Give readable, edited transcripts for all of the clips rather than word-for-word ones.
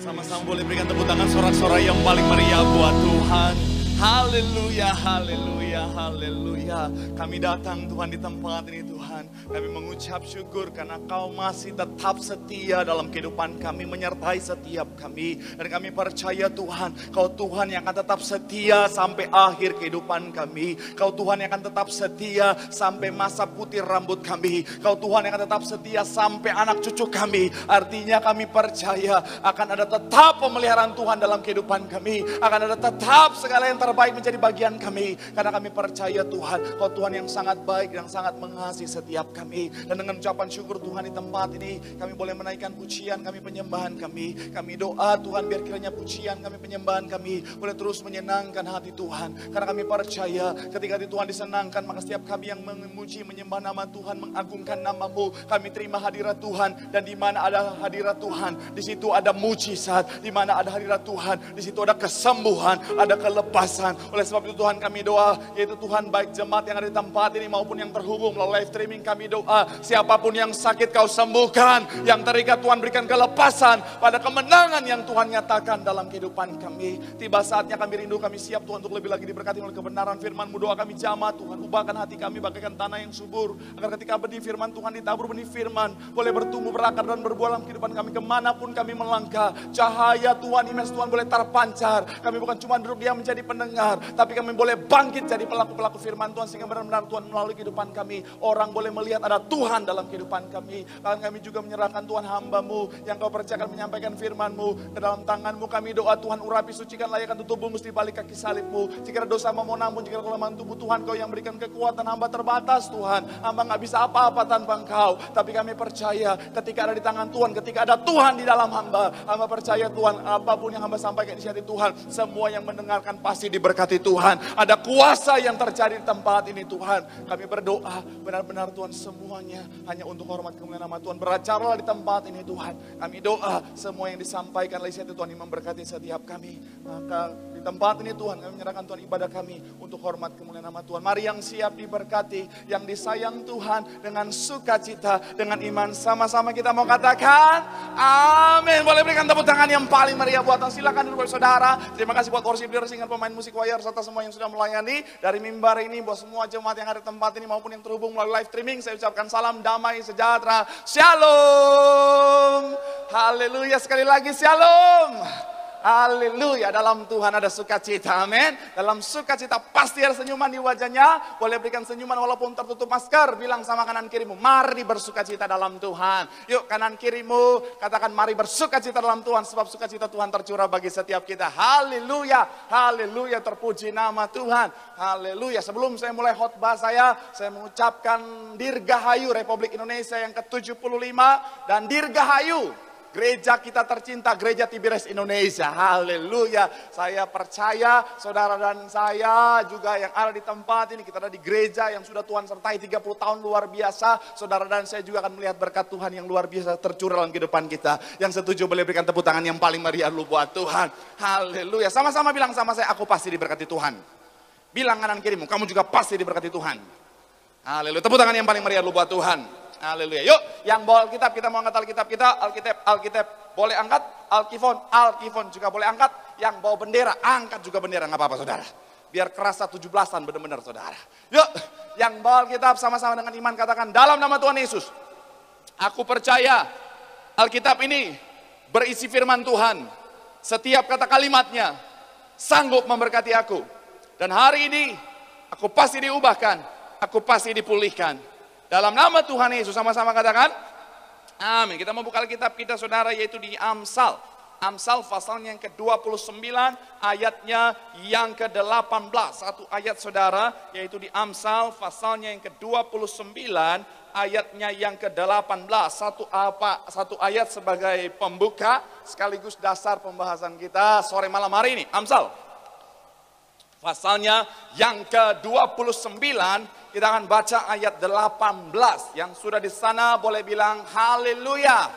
Sama-sama boleh berikan tepuk tangan sorak-sorai yang paling meriah buat Tuhan. Haleluya, haleluya, haleluya. Kami datang Tuhan di tempat ini Tuhan. Kami mengucap syukur karena Kau masih tetap setia dalam kehidupan kami, menyertai setiap kami. Dan kami percaya Tuhan, Kau Tuhan yang akan tetap setia sampai akhir kehidupan kami. Kau Tuhan yang akan tetap setia sampai masa putih rambut kami. Kau Tuhan yang akan tetap setia sampai anak cucu kami. Artinya kami percaya akan ada tetap pemeliharaan Tuhan dalam kehidupan kami. Akan ada tetap segala yang terbaik menjadi bagian kami. Karena kami percaya Tuhan, Kau Tuhan yang sangat baik dan sangat mengasihi setiap kami. Dan dengan ucapan syukur Tuhan di tempat ini, kami boleh menaikkan pujian kami, penyembahan kami. Kami doa Tuhan biar kiranya pujian kami, penyembahan kami boleh terus menyenangkan hati Tuhan. Karena kami percaya ketika hati Tuhan disenangkan, maka setiap kami yang memuji, menyembah nama Tuhan, mengagungkan nama-Mu, kami terima hadirat Tuhan. Dan di mana ada hadirat Tuhan, di situ ada mujizat. Di mana ada hadirat Tuhan, di situ ada kesembuhan, ada kelepasan. Oleh sebab itu Tuhan kami doa, yaitu Tuhan baik jemaat yang ada di tempat ini maupun yang terhubung melalui live streaming, kami doa siapapun yang sakit Kau sembuhkan, yang terikat Tuhan berikan kelepasan pada kemenangan yang Tuhan nyatakan dalam kehidupan kami. Tiba saatnya kami rindu, kami siap Tuhan untuk lebih lagi diberkati oleh kebenaran firman-Mu. Doa kami jamaah Tuhan, ubahkan hati kami bagaikan tanah yang subur, agar ketika benih firman Tuhan ditabur, benih firman boleh bertumbuh, berakar dan berbuah dalam kehidupan kami. Kemanapun kami melangkah, cahaya Tuhan, image Tuhan boleh terpancar. Kami bukan cuma duduk diam menjadi pendengar, tapi kami boleh bangkit jadi pelaku-pelaku firman Tuhan, sehingga benar-benar Tuhan melalui kehidupan kami, orang boleh melihat ada Tuhan dalam kehidupan kami. Bahkan kami juga menyerahkan Tuhan hamba-Mu yang Kau percayakan menyampaikan firman-Mu ke dalam tangan-Mu. Kami doa Tuhan, urapi, sucikan, layakkan tubuh-Mu di balik kaki salib-Mu. Jika ada dosa memohon ampun, jika ada kelemahan tubuh Tuhan, Kau yang berikan kekuatan. Hamba terbatas Tuhan, hamba gak bisa apa-apa tanpa Engkau. Tapi kami percaya ketika ada di tangan Tuhan, ketika ada Tuhan di dalam hamba, hamba percaya Tuhan, apapun yang hamba sampaikan di hati Tuhan, semua yang mendengarkan pasti diberkati Tuhan. Ada kuasa yang terjadi di tempat ini Tuhan. Kami berdoa benar-benar Tuhan, semuanya hanya untuk hormat kemuliaan nama Tuhan. Beracarlah di tempat ini Tuhan. Kami doa semua yang disampaikan oleh hati Tuhan yang memberkati setiap kami. Maka di tempat ini Tuhan, kami menyerahkan Tuhan ibadah kami untuk hormat kemuliaan nama Tuhan. Mari yang siap diberkati, yang disayang Tuhan, dengan sukacita, dengan iman, sama-sama kita mau katakan amin. Boleh berikan tepuk tangan yang paling meriah buat Tuhan. Silakan duduk saudara. Terima kasih buat worship leader, dengan pemain musik choir, serta semua yang sudah melayani dari mimbar ini. Buat semua jemaat yang ada di tempat ini maupun yang terhubung melalui live streaming, saya ucapkan salam damai sejahtera. Shalom. Haleluya, sekali lagi shalom. Haleluya, dalam Tuhan ada sukacita, amin. Dalam sukacita pasti ada senyuman di wajahnya. Boleh berikan senyuman walaupun tertutup masker. Bilang sama kanan kirimu, mari bersukacita dalam Tuhan. Yuk kanan kirimu, katakan mari bersukacita dalam Tuhan. Sebab sukacita Tuhan tercurah bagi setiap kita. Haleluya, haleluya, terpuji nama Tuhan. Haleluya. Sebelum saya mulai khotbah saya mengucapkan Dirgahayu Republik Indonesia yang ke-75. Dan Dirgahayu gereja kita tercinta, Gereja Tiberias Indonesia. Haleluya. Saya percaya saudara dan saya juga yang ada di tempat ini, kita ada di gereja yang sudah Tuhan sertai 30 tahun luar biasa. Saudara dan saya juga akan melihat berkat Tuhan yang luar biasa tercurah dalam kehidupan kita. Yang setuju boleh berikan tepuk tangan yang paling meriah dulu buat Tuhan. Haleluya. Sama-sama bilang sama saya, aku pasti diberkati Tuhan. Bilang kanan kirimu, kamu juga pasti diberkati Tuhan. Haleluya. Tepuk tangan yang paling meriah dulu buat Tuhan. Haleluya. Yuk, yang bawa Alkitab, kita mau angkat Alkitab kita. Alkitab boleh angkat. Alkifon juga boleh angkat. Yang bawa bendera, angkat juga bendera, nggak apa-apa saudara. Biar kerasa 17-an benar-benar saudara. Yuk, yang bawa Alkitab sama-sama dengan iman katakan, dalam nama Tuhan Yesus, aku percaya Alkitab ini berisi firman Tuhan. Setiap kata kalimatnya sanggup memberkati aku. Dan hari ini aku pasti diubahkan, aku pasti dipulihkan. Dalam nama Tuhan Yesus, sama-sama katakan amin. Kita mau buka Alkitab kita saudara, yaitu di Amsal. Amsal pasalnya yang ke-29, ayatnya yang ke-18. Satu ayat saudara, yaitu di Amsal pasalnya yang ke-29, ayatnya yang ke-18. Satu ayat sebagai pembuka sekaligus dasar pembahasan kita sore malam hari ini. Amsal pasalnya yang ke-29, kita akan baca ayat 18. Yang sudah di sana boleh bilang haleluya.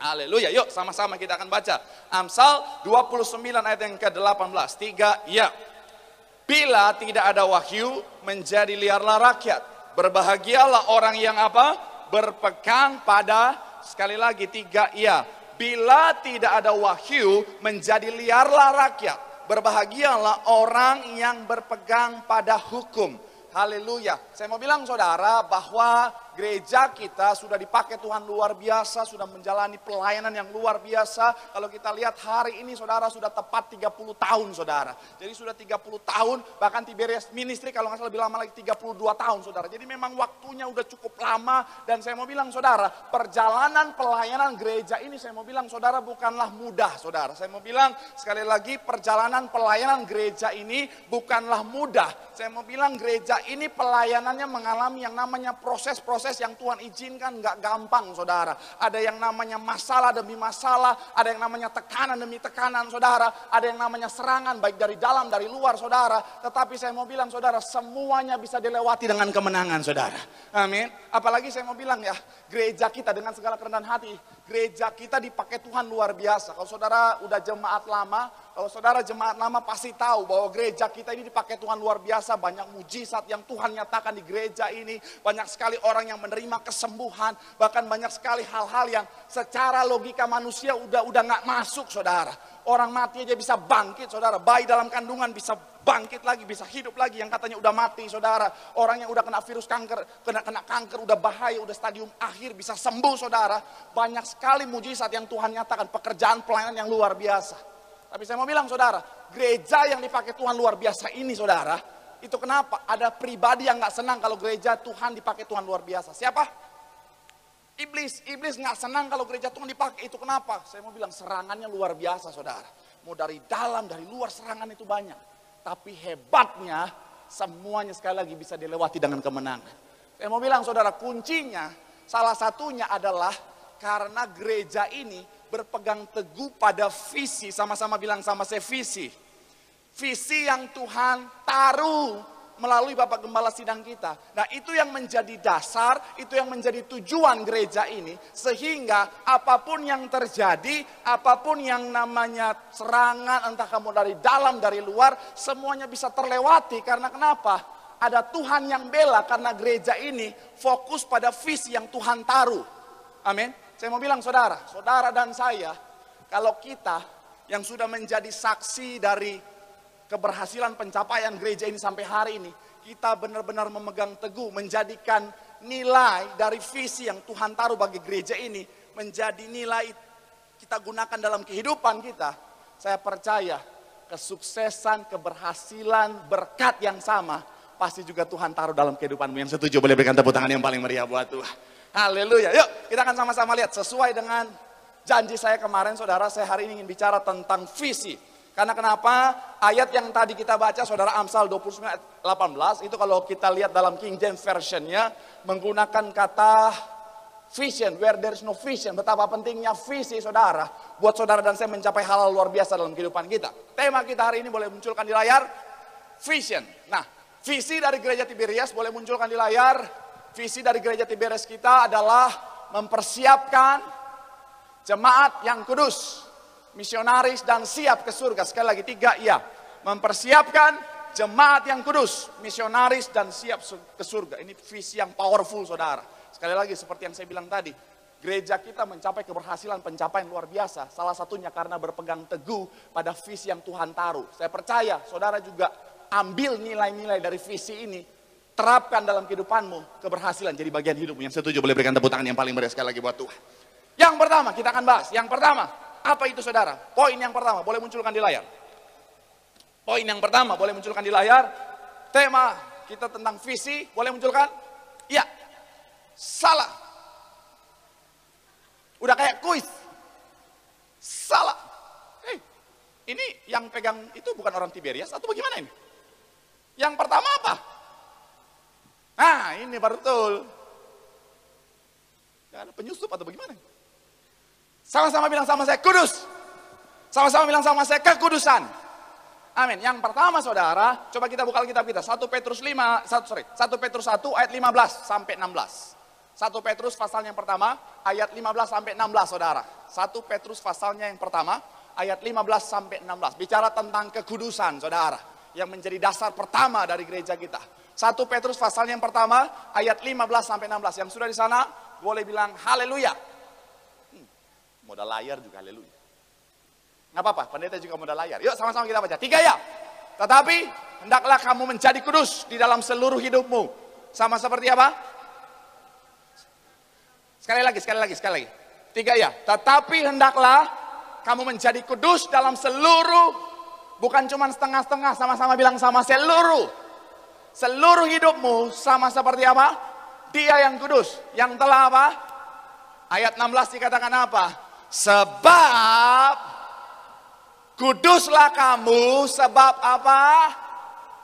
Haleluya. Yuk sama-sama kita akan baca. Amsal 29 ayat yang ke-18. 3, ya. Bila tidak ada wahyu, menjadi liarlah rakyat. Berbahagialah orang yang apa? Berpegang pada, sekali lagi 3, ya. bila tidak ada wahyu, menjadi liarlah rakyat. Berbahagialah orang yang berpegang pada hukum. Haleluya. Saya mau bilang saudara bahwa gereja kita sudah dipakai Tuhan luar biasa, sudah menjalani pelayanan yang luar biasa. Kalau kita lihat hari ini saudara sudah tepat 30 tahun saudara. Jadi sudah 30 tahun, bahkan Tiberias Ministry kalau nggak salah lebih lama lagi 32 tahun saudara. Jadi memang waktunya udah cukup lama dan saya mau bilang saudara, perjalanan pelayanan gereja ini saya mau bilang saudara bukanlah mudah saudara. Saya mau bilang sekali lagi perjalanan pelayanan gereja ini bukanlah mudah. Saya mau bilang gereja ini pelayanannya mengalami yang namanya proses-proses yang Tuhan izinkan nggak gampang saudara. Ada yang namanya masalah demi masalah, ada yang namanya tekanan demi tekanan saudara, ada yang namanya serangan baik dari dalam dari luar saudara. Tetapi saya mau bilang saudara, semuanya bisa dilewati dengan kemenangan saudara. Amin. Apalagi saya mau bilang ya, gereja kita dengan segala kerendahan hati, gereja kita dipakai Tuhan luar biasa. Kalau saudara udah jemaat lama, kalau saudara jemaat lama pasti tahu bahwa gereja kita ini dipakai Tuhan luar biasa. Banyak mujizat yang Tuhan nyatakan di gereja ini. Banyak sekali orang yang menerima kesembuhan. Bahkan banyak sekali hal-hal yang secara logika manusia udah nggak masuk saudara. Orang mati aja bisa bangkit saudara. Bayi dalam kandungan bisa bangkit lagi, bisa hidup lagi yang katanya udah mati saudara. Orang yang udah kena virus kanker, kena kanker, udah bahaya, udah stadium akhir bisa sembuh saudara. Banyak sekali mujizat yang Tuhan nyatakan, pekerjaan pelayanan yang luar biasa. Tapi saya mau bilang saudara, gereja yang dipakai Tuhan luar biasa ini saudara, itu kenapa? Ada pribadi yang gak senang kalau gereja Tuhan dipakai Tuhan luar biasa. Siapa? Iblis. Iblis gak senang kalau gereja Tuhan dipakai. Itu kenapa? Saya mau bilang serangannya luar biasa saudara. Mau dari dalam, dari luar serangan itu banyak. Tapi hebatnya semuanya sekali lagi bisa dilewati dengan kemenangan. Saya mau bilang saudara, kuncinya salah satunya adalah karena gereja ini berpegang teguh pada visi. Sama-sama bilang sama saya visi. Visi yang Tuhan taruh melalui Bapak Gembala Sidang kita. Nah itu yang menjadi dasar, itu yang menjadi tujuan gereja ini. Sehingga apapun yang terjadi, apapun yang namanya serangan, entah kamu dari dalam, dari luar, semuanya bisa terlewati. Karena kenapa? Ada Tuhan yang bela karena gereja ini fokus pada visi yang Tuhan taruh. Amin. Saya mau bilang saudara, saudara dan saya, kalau kita yang sudah menjadi saksi dari keberhasilan pencapaian gereja ini sampai hari ini, kita benar-benar memegang teguh, menjadikan nilai dari visi yang Tuhan taruh bagi gereja ini, menjadi nilai kita gunakan dalam kehidupan kita. Saya percaya kesuksesan, keberhasilan, berkat yang sama, pasti juga Tuhan taruh dalam kehidupanmu. Yang setuju boleh berikan tepuk tangan yang paling meriah buat Tuhan. Haleluya. Yuk kita akan sama-sama lihat sesuai dengan janji saya kemarin saudara, saya hari ini ingin bicara tentang visi. Karena kenapa? Ayat yang tadi kita baca saudara Amsal 29 ayat 18 itu kalau kita lihat dalam King James Version-nya menggunakan kata vision, where there is no vision. Betapa pentingnya visi saudara buat saudara dan saya mencapai hal-hal luar biasa dalam kehidupan kita. Tema kita hari ini boleh munculkan di layar, vision. Nah, visi dari gereja Tiberias boleh munculkan di layar. Visi dari gereja Tiberias kita adalah mempersiapkan jemaat yang kudus, misionaris dan siap ke surga. Sekali lagi 3 iya. Mempersiapkan jemaat yang kudus, misionaris dan siap ke surga. Ini visi yang powerful saudara. Sekali lagi seperti yang saya bilang tadi, gereja kita mencapai keberhasilan pencapaian luar biasa. Salah satunya karena berpegang teguh pada visi yang Tuhan taruh. Saya percaya saudara juga ambil nilai-nilai dari visi ini, terapkan dalam kehidupanmu, keberhasilan jadi bagian hidupmu. Yang setuju boleh berikan tepuk tangan yang paling meriah sekali lagi buat Tuhan. Yang pertama kita akan bahas, yang pertama. Apa itu saudara? Poin yang pertama boleh munculkan di layar. Poin yang pertama boleh munculkan di layar. Tema kita tentang visi boleh munculkan? Iya. Salah. Udah kayak kuis. Salah. Ini yang pegang itu bukan orang Tiberias atau bagaimana ini? Yang pertama apa? Nah ini baru betul. Gak ada penyusup atau bagaimana? Sama-sama bilang sama saya kudus. Sama-sama bilang sama saya kekudusan. Amin. Yang pertama saudara, coba kita buka Alkitab kita. 1 Petrus 1 ayat 15 sampai 16. 1 Petrus pasalnya yang pertama ayat 15 sampai 16 saudara. 1 Petrus pasalnya yang pertama ayat 15 sampai 16. Bicara tentang kekudusan saudara, yang menjadi dasar pertama dari gereja kita. 1 Petrus pasalnya yang pertama ayat 15 sampai 16. Yang sudah di sana boleh bilang haleluya. Modal layar juga, haleluya. Nggak apa-apa, pendeta juga modal layar. Yuk sama-sama kita baca. 3 ya. Tetapi hendaklah kamu menjadi kudus di dalam seluruh hidupmu. Sama seperti apa? Sekali lagi. 3 ya. Tetapi hendaklah kamu menjadi kudus dalam seluruh, bukan cuma setengah-setengah, sama-sama bilang sama, seluruh. Seluruh hidupmu sama seperti apa? Dia yang kudus. Yang telah apa? Ayat 16 dikatakan apa? Sebab kuduslah kamu, sebab apa?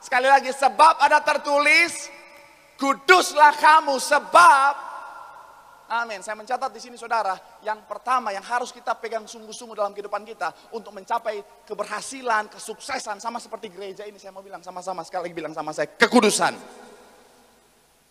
Sekali lagi, sebab ada tertulis, kuduslah kamu, sebab. Amin. Saya mencatat di sini saudara, yang pertama yang harus kita pegang sungguh-sungguh dalam kehidupan kita untuk mencapai keberhasilan, kesuksesan, sama seperti gereja ini, saya mau bilang sama-sama, sekali lagi bilang sama saya, kekudusan.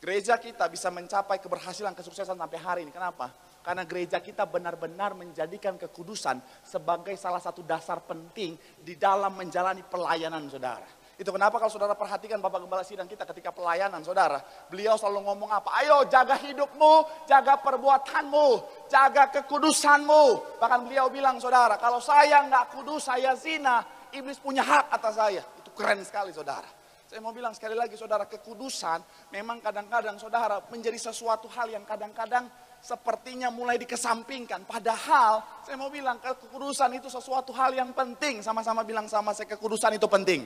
Gereja kita bisa mencapai keberhasilan, kesuksesan sampai hari ini. Kenapa? Karena gereja kita benar-benar menjadikan kekudusan sebagai salah satu dasar penting di dalam menjalani pelayanan saudara. Itu kenapa kalau saudara perhatikan Bapak Gembala Sidang kita ketika pelayanan saudara, beliau selalu ngomong apa? Ayo jaga hidupmu, jaga perbuatanmu, jaga kekudusanmu. Bahkan beliau bilang saudara, kalau saya nggak kudus, saya zina, iblis punya hak atas saya. Itu keren sekali saudara. Saya mau bilang sekali lagi saudara, kekudusan memang kadang-kadang saudara menjadi sesuatu hal yang kadang-kadang sepertinya mulai dikesampingkan. Padahal saya mau bilang kekudusan itu sesuatu hal yang penting. Sama-sama bilang sama saya, kekudusan itu penting.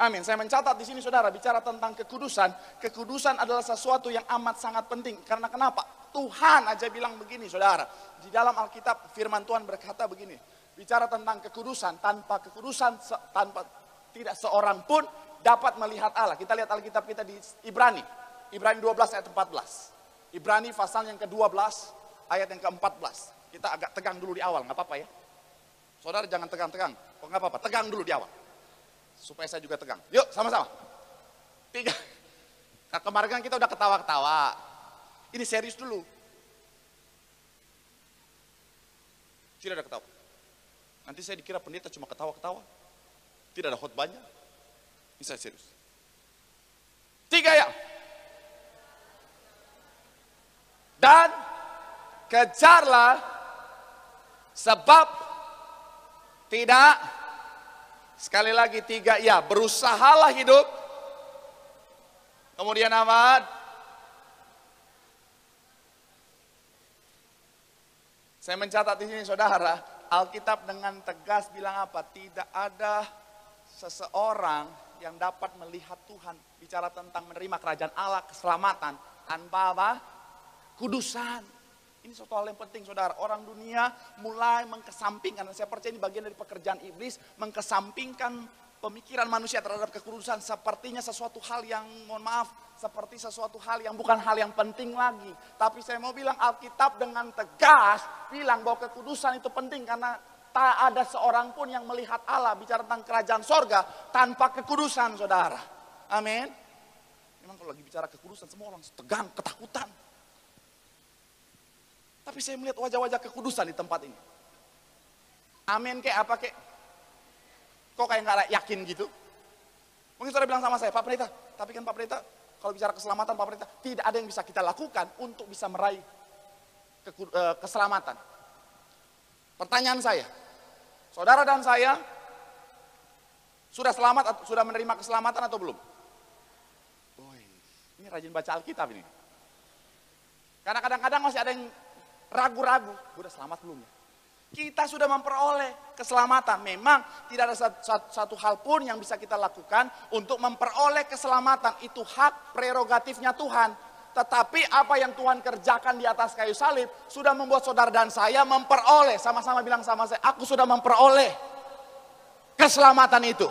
Amin. Saya mencatat di sini saudara, bicara tentang kekudusan. Kekudusan adalah sesuatu yang amat sangat penting. Karena kenapa? Tuhan aja bilang begini saudara. Di dalam Alkitab firman Tuhan berkata begini. Bicara tentang kekudusan, tanpa kekudusan, tidak seorang pun dapat melihat Allah. Kita lihat Alkitab kita di Ibrani 12 ayat 14. Ibrani pasal yang ke-12 ayat yang ke-14. Kita agak tegang dulu di awal, nggak apa-apa ya. Saudara jangan tegang-tegang, oh nggak apa-apa, tegang dulu di awal. Supaya saya juga tegang. Yuk sama-sama. 3. Nah, kemarin kan kita udah ketawa-ketawa. Ini serius dulu. Tidak ada ketawa. Nanti saya dikira pendeta cuma ketawa-ketawa. Tidak ada khotbahnya. Ini saya serius. 3 ya. Dan kejarlah sebab tidak. Sekali lagi 3 ya, berusahalah hidup. Kemudian apa? Saya mencatat di sini saudara, Alkitab dengan tegas bilang apa? Tidak ada seseorang yang dapat melihat Tuhan. Bicara tentang menerima kerajaan Allah, keselamatan tanpa apa? Kudusan. Ini suatu hal yang penting saudara. Orang dunia mulai mengkesampingkan, dan saya percaya ini bagian dari pekerjaan iblis, mengkesampingkan pemikiran manusia terhadap kekudusan. Sepertinya sesuatu hal yang, mohon maaf, seperti sesuatu hal yang bukan hal yang penting lagi. Tapi saya mau bilang Alkitab dengan tegas bilang bahwa kekudusan itu penting. Karena tak ada seorang pun yang melihat Allah, bicara tentang kerajaan sorga, tanpa kekudusan saudara. Amin. Memang kalau lagi bicara kekudusan semua orang tegang, ketakutan. Tapi saya melihat wajah-wajah kekudusan di tempat ini. Amin kek apa kek? Kok kayak gak yakin gitu? Mungkin saudara bilang sama saya, Pak Pendeta, tapi kan Pak Pendeta, kalau bicara keselamatan Pak Pendeta, tidak ada yang bisa kita lakukan untuk bisa meraih keselamatan. Pertanyaan saya, saudara dan saya sudah selamat atau sudah menerima keselamatan atau belum? Boy, ini rajin baca Alkitab ini. Karena kadang-kadang masih ada yang ragu-ragu, udah selamat belum ya? Kita sudah memperoleh keselamatan. Memang tidak ada satu hal pun yang bisa kita lakukan untuk memperoleh keselamatan. Itu hak prerogatifnya Tuhan. Tetapi apa yang Tuhan kerjakan di atas kayu salib sudah membuat saudara dan saya memperoleh. Sama-sama bilang sama saya, aku sudah memperoleh keselamatan itu.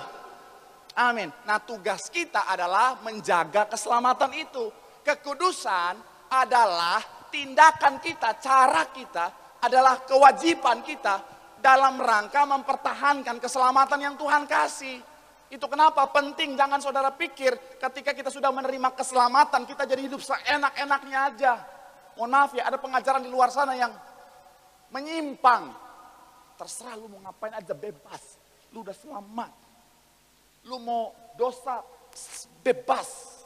Amin. Nah, tugas kita adalah menjaga keselamatan itu. Kekudusan adalah tindakan kita, cara kita, adalah kewajiban kita dalam rangka mempertahankan keselamatan yang Tuhan kasih. Itu kenapa penting, jangan saudara pikir ketika kita sudah menerima keselamatan, kita jadi hidup seenak-enaknya aja. Mohon maaf ya, ada pengajaran di luar sana yang menyimpang. Terserah lu mau ngapain aja, bebas. Lu udah selamat. Lu mau dosa, bebas.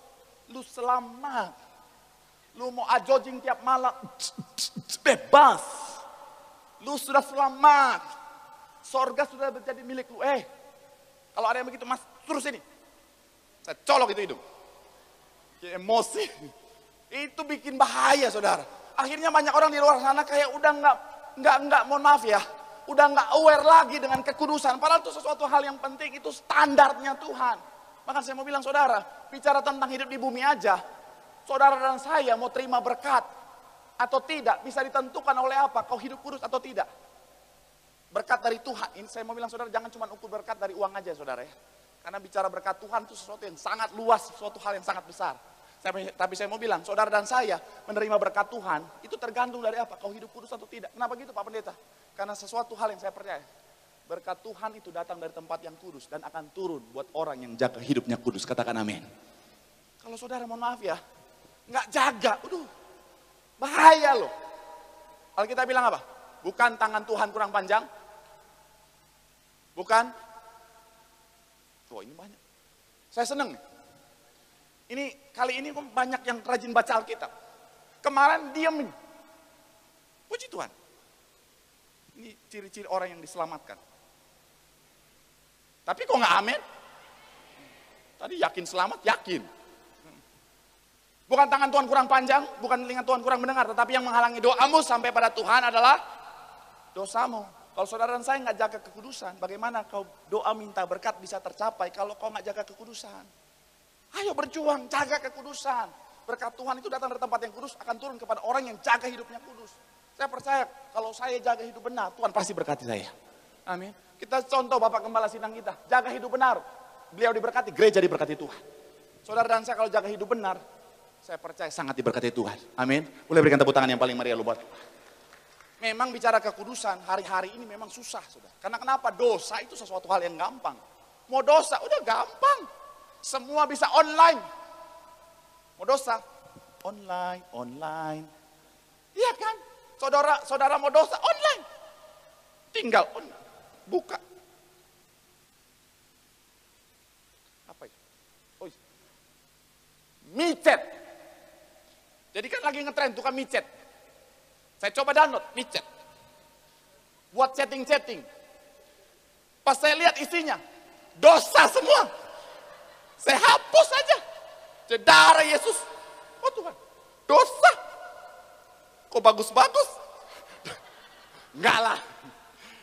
Lu selamat. Lu mau ajojing tiap malam, bebas. Lu sudah selamat. Sorga sudah menjadi milik lu. Kalau ada yang begitu, mas, terus ini. Saya colok itu hidung. Emosi. Itu bikin bahaya, saudara. Akhirnya banyak orang di luar sana kayak udah nggak, mohon maaf ya, udah nggak aware lagi dengan kekudusan. Padahal itu sesuatu hal yang penting, itu standarnya Tuhan. Maka saya mau bilang, saudara, bicara tentang hidup di bumi aja, saudara dan saya mau terima berkat atau tidak bisa ditentukan oleh apa? Kau hidup kudus atau tidak? Berkat dari Tuhan. Ini saya mau bilang, saudara, jangan cuma ukur berkat dari uang aja, saudara ya. Karena bicara berkat Tuhan itu sesuatu yang sangat luas, sesuatu hal yang sangat besar. Tapi saya mau bilang, saudara dan saya menerima berkat Tuhan, itu tergantung dari apa? Kau hidup kudus atau tidak. Kenapa gitu, Pak Pendeta? Karena sesuatu hal yang saya percaya, berkat Tuhan itu datang dari tempat yang kudus dan akan turun buat orang yang jaga hidupnya kudus. Katakan amin. Kalau saudara, mohon maaf ya, nggak jaga, bahaya loh. Kalau kita bilang apa? Bukan tangan Tuhan kurang panjang, bukan. Ini banyak. Saya seneng nih. Ini kali ini banyak yang rajin baca Alkitab. Kemarin diam. Puji Tuhan. Ini ciri-ciri orang yang diselamatkan. Tapi kok nggak amin? Tadi yakin selamat, yakin. Bukan tangan Tuhan kurang panjang, bukan telinga Tuhan kurang mendengar, tetapi yang menghalangi doamu sampai pada Tuhan adalah dosamu. Kalau saudara dan saya nggak jaga kekudusan, bagaimana kau doa minta berkat bisa tercapai kalau kau nggak jaga kekudusan? Ayo berjuang, jaga kekudusan. Berkat Tuhan itu datang dari tempat yang kudus, akan turun kepada orang yang jaga hidupnya kudus. Saya percaya kalau saya jaga hidup benar, Tuhan pasti berkati saya. Amin. Kita contoh Bapak Gembala Sidang kita, jaga hidup benar. Beliau diberkati, gereja diberkati Tuhan. Saudara dan saya kalau jaga hidup benar, saya percaya sangat diberkati Tuhan. Amin. Boleh berikan tepuk tangan yang paling meriah lu buat Tuhan. Memang bicara kekudusan, hari-hari ini memang susah, saudara. Karena kenapa? Dosa itu sesuatu hal yang gampang. Mau dosa, udah gampang. Semua bisa online. Mau dosa, online. Iya kan? Saudara mau dosa, online. Tinggal buka. Apa itu? Micet. Jadi kan lagi ngetren tuh kan micet. Saya coba download micet. Buat chatting. Pas saya lihat isinya, dosa semua. Saya hapus saja. Darah Yesus. Oh Tuhan, dosa. Kok bagus-bagus? Enggak lah.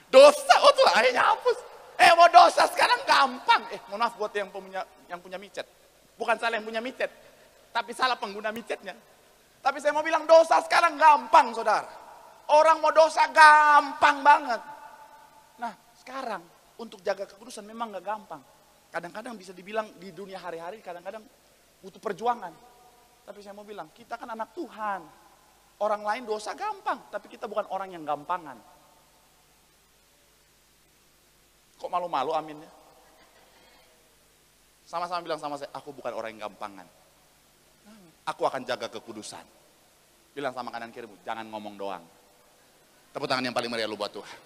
Dosa, oh Tuhan, akhirnya hapus. Mau dosa sekarang gampang. Mohon maaf buat yang punya micet. Bukan salah yang punya micet, tapi salah pengguna micetnya. Tapi saya mau bilang dosa sekarang gampang, saudara. Orang mau dosa gampang banget. Nah, sekarang untuk jaga kekudusan memang gak gampang. Kadang-kadang bisa dibilang di dunia hari-hari kadang-kadang butuh perjuangan. Tapi saya mau bilang, kita kan anak Tuhan. Orang lain dosa gampang, tapi kita bukan orang yang gampangan. Kok malu-malu aminnya? Sama-sama bilang sama saya, aku bukan orang yang gampangan. Aku akan jaga kekudusan. Bilang sama kanan kirimu, jangan ngomong doang. Tepuk tangan yang paling meriah lu buat Tuhan.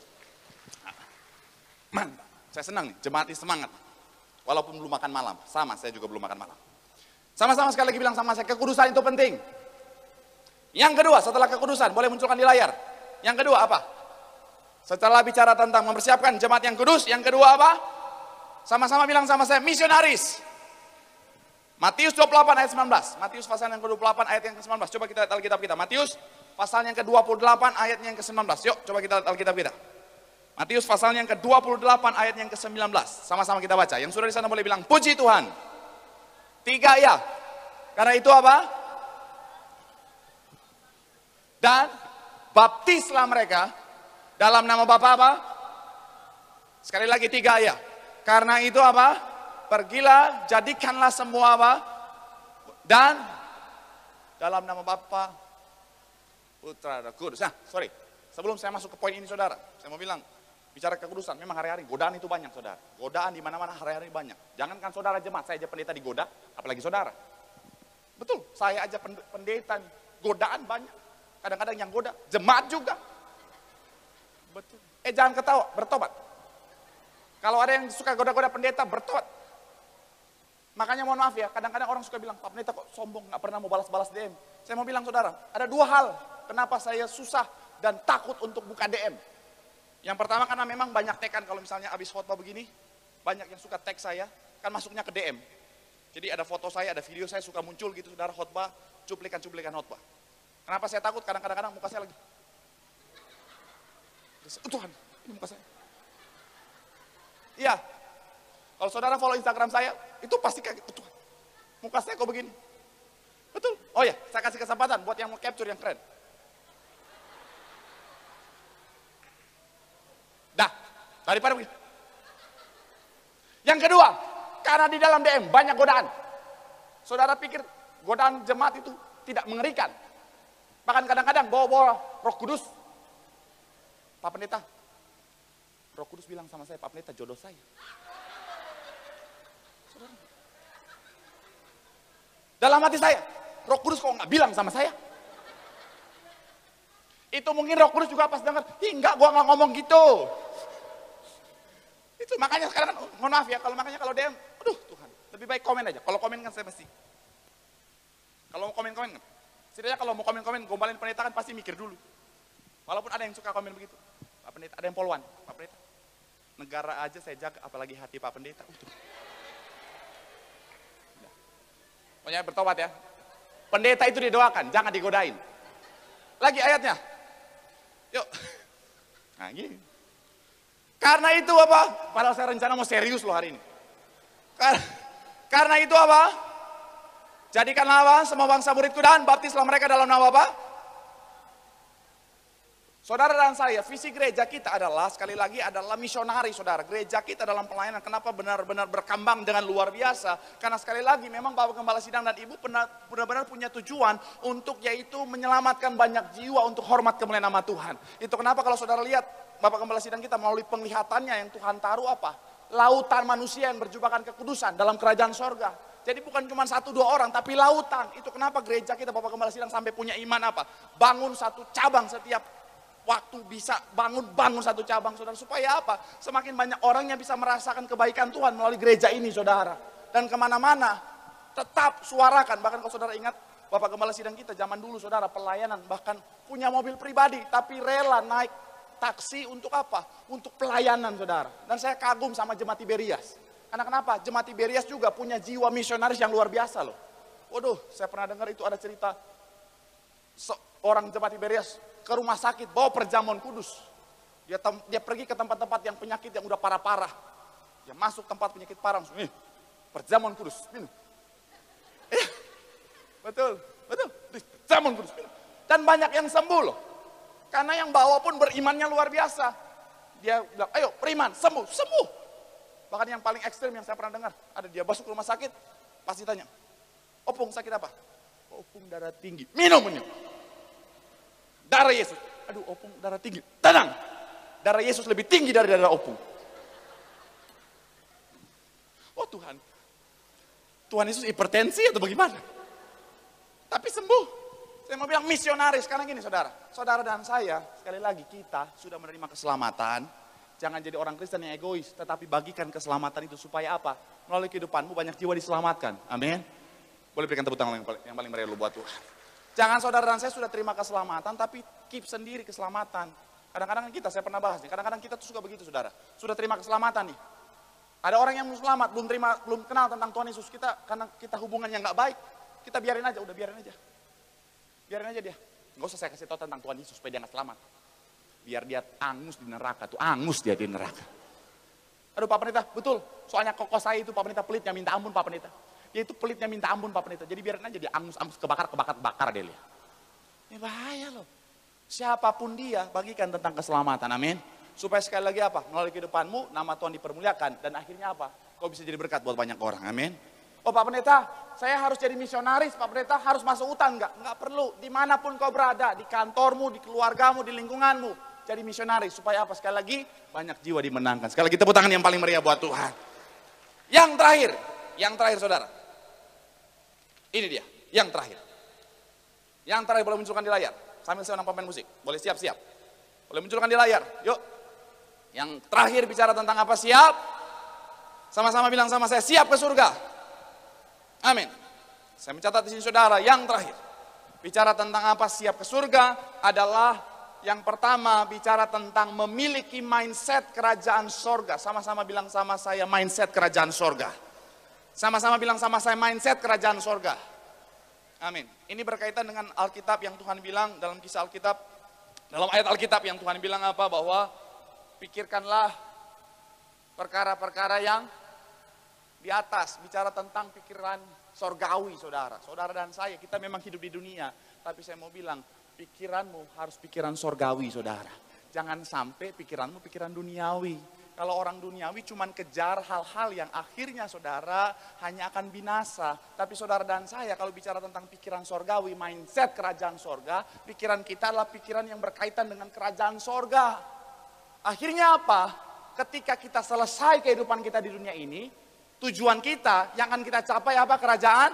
Mantap, saya senang nih, jemaat ini semangat. Walaupun belum makan malam, sama saya juga belum makan malam. Sama-sama sekali lagi bilang sama saya, kekudusan itu penting. Yang kedua, setelah kekudusan, boleh munculkan di layar. Yang kedua apa? Setelah bicara tentang mempersiapkan jemaat yang kudus, yang kedua apa? Sama-sama bilang sama saya, misionaris. Matius 28 ayat 19. Matius pasal yang ke-28 ayat yang ke-19. Coba kita lihat Alkitab kita. Matius pasal yang ke-28 ayatnya yang ke-19. Yuk, coba kita lihat Alkitab kita. Matius pasalnya yang ke-28 ayat yang ke-19. Sama-sama kita baca. Yang sudah di sana boleh bilang, puji Tuhan. 3 ya. Karena itu apa? Dan baptislah mereka dalam nama Bapa apa? Sekali lagi 3 ya. Karena itu apa? Pergilah, jadikanlah semua apa? Dan dalam nama Bapa, Putra dan Kudus. Nah, sorry. Sebelum saya masuk ke poin ini, saudara, saya mau bilang, bicara kekudusan, memang hari-hari godaan itu banyak, saudara. Godaan di mana-mana hari-hari banyak. Jangankan saudara jemaat, saya aja pendeta digoda, apalagi saudara. Betul, saya aja pendeta nih, godaan banyak. Kadang-kadang yang goda, jemaat juga. Betul. Jangan ketawa, bertobat. Kalau ada yang suka goda-goda pendeta, bertobat. Makanya mohon maaf ya, kadang-kadang orang suka bilang, Pak Pendeta kok sombong, gak pernah mau balas-balas DM. Saya mau bilang saudara, ada 2 hal kenapa saya susah dan takut untuk buka DM. Yang pertama karena memang banyak tekan kalau misalnya habis khotbah begini, banyak yang suka tag saya, kan masuknya ke DM. Jadi ada foto saya, ada video saya suka muncul gitu, saudara khotbah, cuplikan-cuplikan khotbah. Kenapa saya takut? Kadang-kadang muka saya lagi. Tuhan, ini muka saya. Iya, kalau saudara follow Instagram saya, itu pasti kayak, Tuhan, muka saya kok begini. Betul. Oh ya, saya kasih kesempatan buat yang mau capture yang keren. Dah, daripada begini. Yang kedua, karena di dalam DM banyak godaan. Saudara pikir godaan jemaat itu tidak mengerikan. Bahkan kadang-kadang bawa-bawa Roh Kudus. Pak Pendeta, Roh Kudus bilang sama saya, Pak Pendeta jodoh saya. Saudara. Dalam hati saya, Roh Kudus kok nggak bilang sama saya? Itu mungkin Roh Kudus juga pas dengar, enggak, gua nggak ngomong gitu. Itu makanya sekarang, mohon maaf ya, kalau DM, aduh Tuhan, lebih baik komen aja. Kalau komen kan saya mesti. Kalau mau komen kan. Setidaknya kalau mau komen, gombalin pendeta kan pasti mikir dulu. Walaupun ada yang suka komen begitu. Pak Pendeta, ada yang poluan. Pak Pendeta, negara aja saya jaga, apalagi hati Pak Pendeta. Pokoknya bertobat ya. Pendeta itu didoakan, jangan digodain. Lagi ayatnya. Yuk. Nah gini. Karena itu apa? Padahal saya rencana mau serius loh hari ini. Karena itu apa? Jadikanlah apa? Semua bangsa muridku dan baptislah mereka dalam nama apa? Saudara dan saya, visi gereja kita adalah, sekali lagi adalah misionari saudara. Gereja kita dalam pelayanan, kenapa benar-benar berkembang dengan luar biasa? Karena sekali lagi memang Bapak Gembala Sidang dan Ibu benar-benar punya tujuan untuk yaitu menyelamatkan banyak jiwa untuk hormat kemuliaan nama Tuhan. Itu kenapa kalau saudara lihat Bapak Gembala Sidang kita melalui penglihatannya yang Tuhan taruh apa? Lautan manusia yang berjubakan kekudusan dalam kerajaan sorga. Jadi bukan cuma 1-2 orang, tapi lautan. Itu kenapa gereja kita Bapak Gembala Sidang sampai punya iman apa? Bangun satu cabang setiap waktu bisa bangun satu cabang saudara. Supaya apa? Semakin banyak orang yang bisa merasakan kebaikan Tuhan melalui gereja ini saudara. Dan kemana-mana tetap suarakan. Bahkan kalau saudara ingat Bapak Gembala Sidang kita zaman dulu saudara pelayanan. Bahkan punya mobil pribadi tapi rela naik taksi untuk apa? Untuk pelayanan saudara. Dan saya kagum sama Jemaat Tiberias. Karena kenapa? Jemaat Tiberias juga punya jiwa misionaris yang luar biasa loh. Waduh, saya pernah dengar itu ada cerita seorang Jemaat Tiberias ke rumah sakit bawa perjamuan kudus. Dia pergi ke tempat-tempat yang penyakit yang udah parah-parah. Dia masuk tempat penyakit parah, langsung perjamuan kudus, minum. Betul. Perjamuan kudus, minum. Dan banyak yang sembuh loh. Karena yang bawa pun berimannya luar biasa. Dia bilang, ayo beriman, sembuh. Bahkan yang paling ekstrim yang saya pernah dengar, ada dia masuk ke rumah sakit, pasti tanya, Opung sakit apa? Opung darah tinggi, minum. Darah Yesus. Aduh, Opung darah tinggi. Tenang. Darah Yesus lebih tinggi dari darah Opung. Oh Tuhan. Tuhan Yesus hipertensi atau bagaimana? Tapi sembuh. Saya mau bilang misionaris. Karena gini saudara. Saudara dan saya, sekali lagi kita sudah menerima keselamatan. Jangan jadi orang Kristen yang egois. Tetapi bagikan keselamatan itu supaya apa? Melalui kehidupanmu banyak jiwa diselamatkan. Amin. Boleh berikan tepuk tangan yang paling meriah buat Tuhan. Jangan saudara dan saya sudah terima keselamatan, tapi keep sendiri keselamatan. Kadang-kadang kita, saya pernah bahas nih, kadang-kadang kita tuh suka begitu saudara. Sudah terima keselamatan nih. Ada orang yang mau selamat, belum kenal tentang Tuhan Yesus. Karena kita hubungan yang gak baik, kita biarin aja, udah biarin aja. Biarin aja dia. Gak usah saya kasih tahu tentang Tuhan Yesus, supaya dia gak selamat. Biar dia angus di neraka, tuh angus dia di neraka. Aduh Pak Pendeta, betul. Soalnya koko saya itu Pak Pendeta pelitnya, minta ampun Pak Pendeta. Dia itu pelitnya minta ampun Pak Pendeta. Jadi biarin aja dia angus kebakar dia lihat. Ini bahaya loh. Siapapun dia bagikan tentang keselamatan. Amin. Supaya sekali lagi apa? Melalui kehidupanmu nama Tuhan dipermuliakan. Dan akhirnya apa? Kau bisa jadi berkat buat banyak orang. Amin. Oh Pak Pendeta, saya harus jadi misionaris. Pak Pendeta harus masuk hutan. Enggak perlu. Dimanapun kau berada. Di kantormu, di keluargamu, di lingkunganmu. Jadi misionaris. Supaya apa? Sekali lagi banyak jiwa dimenangkan. Sekali lagi tepuk tangan yang paling meriah buat Tuhan. Yang terakhir saudara. Ini dia, yang terakhir. Yang terakhir boleh munculkan di layar. Sambil saya pemain musik. Boleh siap-siap. Boleh munculkan di layar. Yuk. Yang terakhir bicara tentang apa? Siap. Sama-sama bilang sama saya, siap ke surga. Amin. Saya mencatat di sini saudara, yang terakhir. Bicara tentang apa? Siap ke surga adalah Yang pertama bicara tentang memiliki mindset kerajaan sorga. Sama-sama bilang sama saya mindset kerajaan sorga. Sama-sama bilang sama saya mindset kerajaan sorga. Amin. Ini berkaitan dengan Alkitab yang Tuhan bilang dalam kisah Alkitab. Dalam ayat Alkitab yang Tuhan bilang apa? Bahwa pikirkanlah perkara-perkara yang di atas. Bicara tentang pikiran sorgawi saudara. Saudara dan saya kita memang hidup di dunia. Tapi saya mau bilang pikiranmu harus pikiran sorgawi saudara. Jangan sampai pikiranmu pikiran duniawi. Kalau orang duniawi cuman kejar hal-hal yang akhirnya saudara hanya akan binasa. Tapi saudara dan saya kalau bicara tentang pikiran sorgawi, mindset kerajaan sorga, pikiran kita adalah pikiran yang berkaitan dengan kerajaan sorga. Akhirnya apa? Ketika kita selesai kehidupan kita di dunia ini, tujuan kita yang akan kita capai apa? Kerajaan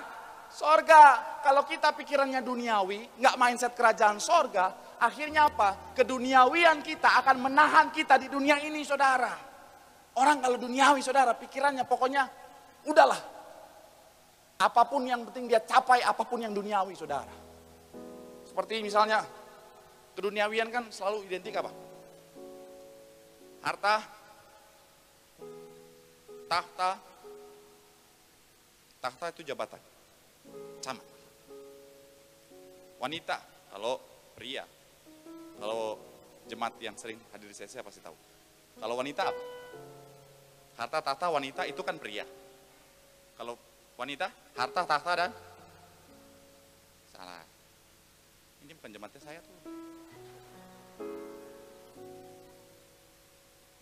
sorga. Kalau kita pikirannya duniawi, nggak mindset kerajaan sorga, akhirnya apa? Keduniawian kita akan menahan kita di dunia ini saudara. Orang kalau duniawi saudara, pikirannya pokoknya udahlah. Apapun yang penting dia capai, apapun yang duniawi saudara. Seperti misalnya, keduniawian kan selalu identik apa? Harta, tahta itu jabatan. Sama. Wanita, kalau pria. Kalau jemaat yang sering hadir di saya pasti tahu. Kalau wanita apa? Harta, tahta, wanita itu kan pria. Kalau wanita, harta, tahta dan salah. Ini bukan jemaatnya saya tuh.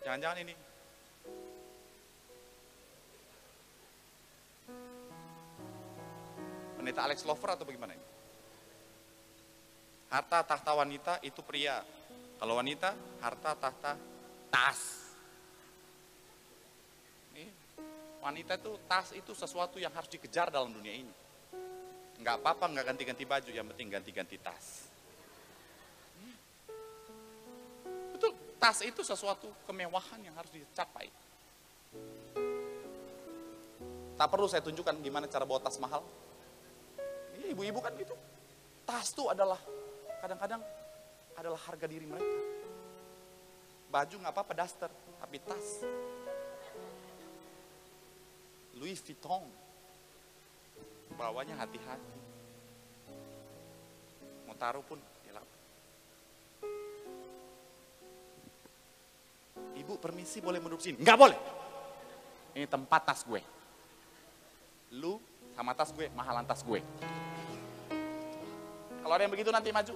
Jangan-jangan ini. Pendeta Alex Lover atau bagaimana ini? Harta, tahta, wanita itu pria. Kalau wanita, harta, tahta, tas. Wanita itu tas itu sesuatu yang harus dikejar dalam dunia ini. Enggak apa-apa, enggak ganti-ganti baju, yang penting ganti-ganti tas. Betul, tas itu sesuatu kemewahan yang harus dicapai. Tak perlu saya tunjukkan gimana cara bawa tas mahal. Ibu-ibu kan gitu. Tas itu adalah kadang-kadang adalah harga diri mereka. Baju nggak apa-apa daster, tapi tas Louis Vuitton, bawanya hati-hati. Mau taruh pun gelap. Ibu permisi boleh duduk sini? Nggak boleh. Ini tempat tas gue. Lu sama tas gue, mahalan tas gue. Kalau ada yang begitu nanti maju.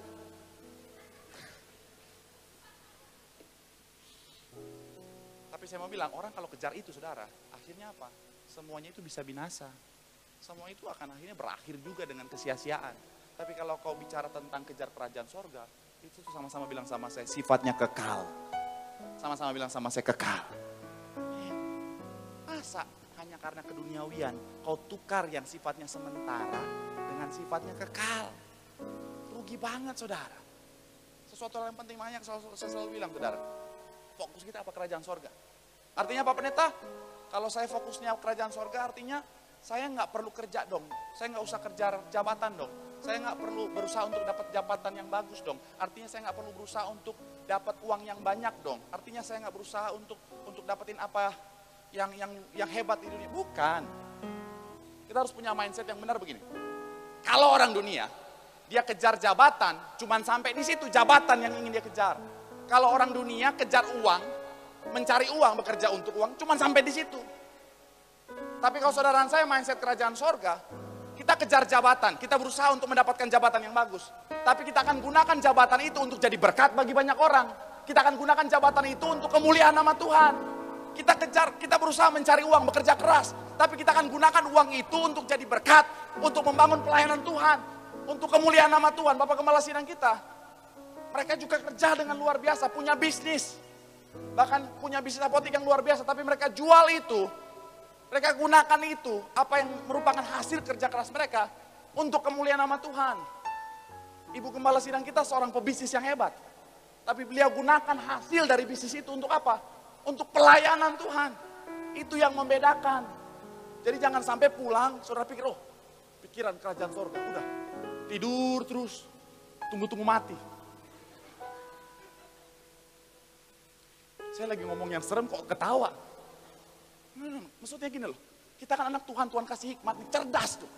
Tapi saya mau bilang, orang kalau kejar itu saudara, akhirnya apa? Semuanya itu bisa binasa. Semua itu akan akhirnya berakhir juga dengan kesia-siaan. Tapi kalau kau bicara tentang kejar kerajaan sorga, itu sama-sama bilang sama saya, sifatnya kekal. Sama-sama bilang sama saya, kekal. Masa hanya karena keduniawian, kau tukar yang sifatnya sementara dengan sifatnya kekal. Rugi banget saudara. Sesuatu yang penting banyak saya selalu bilang saudara. Fokus kita apa? Kerajaan sorga. Artinya apa pendeta? Kalau saya fokusnya kerajaan sorga artinya saya nggak perlu kerja dong. Saya nggak usah kerja jabatan dong. Saya nggak perlu berusaha untuk dapat jabatan yang bagus dong. Artinya saya nggak perlu berusaha untuk dapat uang yang banyak dong. Artinya saya nggak berusaha untuk dapetin apa yang hebat di dunia. Bukan. Kita harus punya mindset yang benar begini. Kalau orang dunia dia kejar jabatan, cuman sampai di situ jabatan yang ingin dia kejar. Kalau orang dunia kejar uang, mencari uang, bekerja untuk uang, cuman sampai di situ. Tapi kalau saudara saya mindset kerajaan sorga, kita kejar jabatan, kita berusaha untuk mendapatkan jabatan yang bagus. Tapi kita akan gunakan jabatan itu untuk jadi berkat bagi banyak orang. Kita akan gunakan jabatan itu untuk kemuliaan nama Tuhan. Kita berusaha mencari uang, bekerja keras. Tapi kita akan gunakan uang itu untuk jadi berkat, untuk membangun pelayanan Tuhan, untuk kemuliaan nama Tuhan. Bapak Gembala Sidang kita, mereka juga kerja dengan luar biasa, punya bisnis. Bahkan punya bisnis apotek yang luar biasa, tapi mereka jual itu. Mereka gunakan itu, apa yang merupakan hasil kerja keras mereka, untuk kemuliaan nama Tuhan. Ibu Gembala Sidang kita seorang pebisnis yang hebat. Tapi beliau gunakan hasil dari bisnis itu untuk apa? Untuk pelayanan Tuhan. Itu yang membedakan. Jadi jangan sampai pulang, saudara pikir, oh pikiran kerajaan sorga, udah. Tidur terus, tunggu-tunggu mati. Saya lagi ngomong yang serem kok ketawa. Maksudnya gini loh, kita kan anak Tuhan, Tuhan kasih hikmat, cerdas tuh.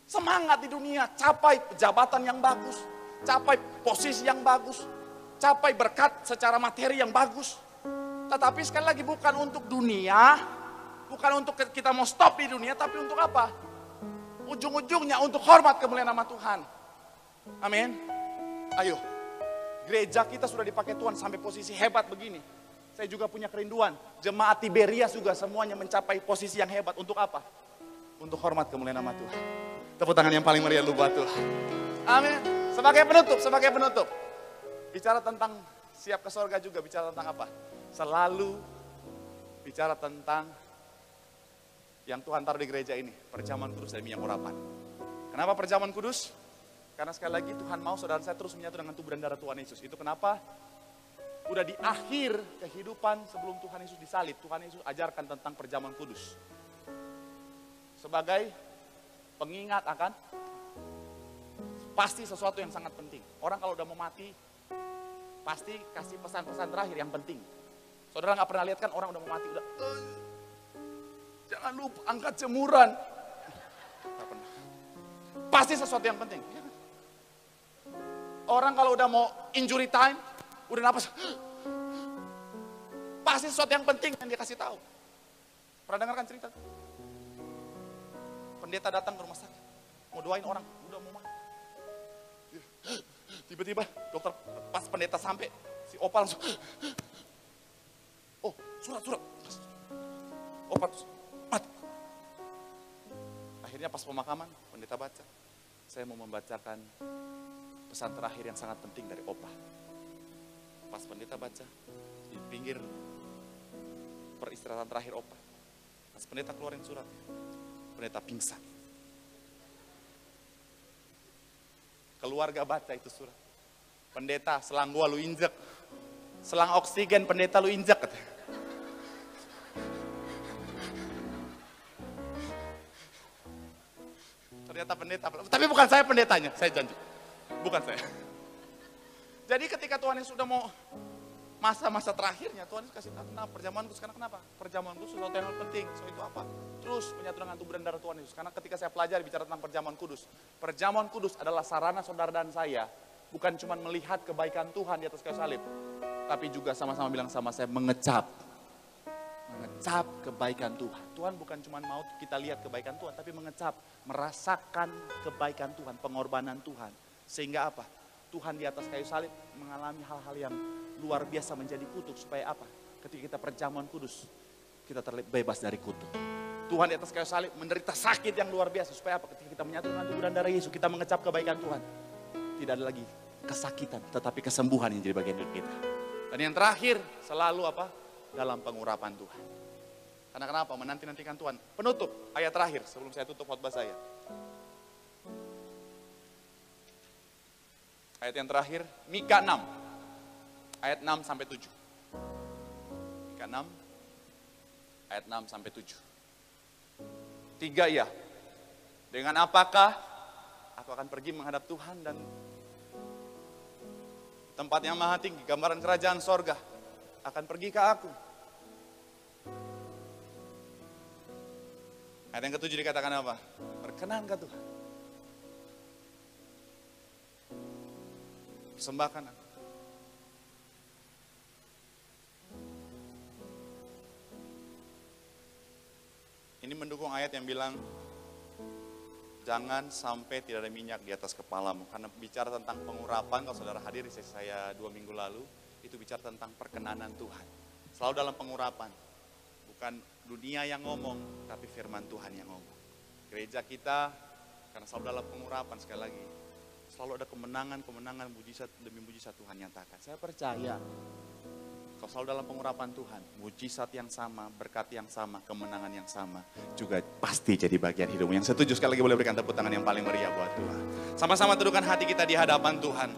Semangat di dunia, capai jabatan yang bagus, capai posisi yang bagus, capai berkat secara materi yang bagus. Tetapi sekali lagi bukan untuk dunia, bukan untuk kita mau stop di dunia, tapi untuk apa? Ujung-ujungnya untuk hormat kemuliaan nama Tuhan. Amin. Ayo, gereja kita sudah dipakai Tuhan sampai posisi hebat begini. Saya juga punya kerinduan, jemaat Tiberias juga semuanya mencapai posisi yang hebat. Untuk apa? Untuk hormat kemuliaan nama Tuhan. Tepuk tangan yang paling meriah lu buat Tuhan. Amin. Sebagai penutup. Bicara tentang siap ke sorga juga, bicara tentang apa? Selalu bicara tentang yang Tuhan taruh di gereja ini, perjamuan kudus dan minyak urapan. Kenapa perjamuan kudus? Karena sekali lagi Tuhan mau saudara saya terus menyatu dengan tubuh dan darah Tuhan Yesus. Itu kenapa? Udah di akhir kehidupan sebelum Tuhan Yesus disalib, Tuhan Yesus ajarkan tentang perjamuan kudus. Sebagai pengingat akan pasti sesuatu yang sangat penting. Orang kalau udah mau mati, pasti kasih pesan-pesan terakhir yang penting. Saudara nggak pernah lihat kan orang udah mau mati, udah jangan lupa angkat jemuran. Nggak pernah. Pasti sesuatu yang penting. Orang kalau udah mau injury time, udah napas, pasti sesuatu yang penting yang dia kasih tahu. Pernah dengarkan cerita? Pendeta datang ke rumah sakit, mau doain orang, udah mau mati. Tiba-tiba dokter, pas pendeta sampai, si Opa langsung, oh surat. Opa mati. Akhirnya pas pemakaman, pendeta baca, saya mau membacakan pesan terakhir yang sangat penting dari Opa. Pas pendeta baca, di pinggir peristirahatan terakhir Opa, pas pendeta keluarin surat, pendeta pingsan. Keluarga baca itu surat. Pendeta, selang gua lu injek. Selang oksigen pendeta lu injek. Ternyata pendeta, tapi bukan saya pendetanya, saya janji. Bukan saya. Jadi ketika Tuhan Yesus sudah mau masa-masa terakhirnya, Tuhan Yesus kasih tahu, kenapa perjamuan kudus? Karena kenapa? Perjamuan kudus sesuatu yang penting. So itu apa? Terus menyatu dengan tubuh dan darah Tuhan Yesus. Karena ketika saya pelajari bicara tentang perjamuan kudus adalah sarana saudara dan saya bukan cuma melihat kebaikan Tuhan di atas kayu salib, tapi juga sama-sama bilang sama saya mengecap kebaikan Tuhan. Tuhan bukan cuma mau kita lihat kebaikan Tuhan, tapi mengecap, merasakan kebaikan Tuhan, pengorbanan Tuhan. Sehingga apa? Tuhan di atas kayu salib mengalami hal-hal yang luar biasa menjadi kutuk. Supaya apa? Ketika kita perjamuan kudus, kita terbebas dari kutuk. Tuhan di atas kayu salib menderita sakit yang luar biasa. Supaya apa? Ketika kita menyatu dengan tubuh dan darah Yesus, kita mengecap kebaikan Tuhan. Tidak ada lagi kesakitan, tetapi kesembuhan yang jadi bagian hidup kita. Dan yang terakhir, selalu apa? Dalam pengurapan Tuhan. Karena kenapa? Menanti-nantikan Tuhan. Penutup, ayat terakhir sebelum saya tutup khotbah saya. Ayat yang terakhir, Mika 6. Ayat 6 sampai 7. Mika 6, ayat 6 sampai 7. 3 ya. Dengan apakah aku akan pergi menghadap Tuhan dan tempat yang maha tinggi, gambaran kerajaan sorga, akan pergi ke aku. Ayat yang ke-7 dikatakan apa? Berkenankah Tuhan? Persembahkan aku. Ini mendukung ayat yang bilang, jangan sampai tidak ada minyak di atas kepalamu. Karena bicara tentang pengurapan, kalau saudara hadir di sesi saya 2 minggu lalu, itu bicara tentang perkenanan Tuhan. Selalu dalam pengurapan. Bukan dunia yang ngomong, tapi firman Tuhan yang ngomong. Gereja kita, karena selalu dalam pengurapan sekali lagi, selalu ada kemenangan, mujizat demi mujizat Tuhan nyatakan. Saya percaya, kalau selalu dalam pengurapan Tuhan, mujizat yang sama, berkat yang sama, kemenangan yang sama, juga pasti jadi bagian hidupmu. Yang setuju sekali lagi boleh berikan tepuk tangan yang paling meriah buat Tuhan. Sama-sama teduhkan hati kita di hadapan Tuhan.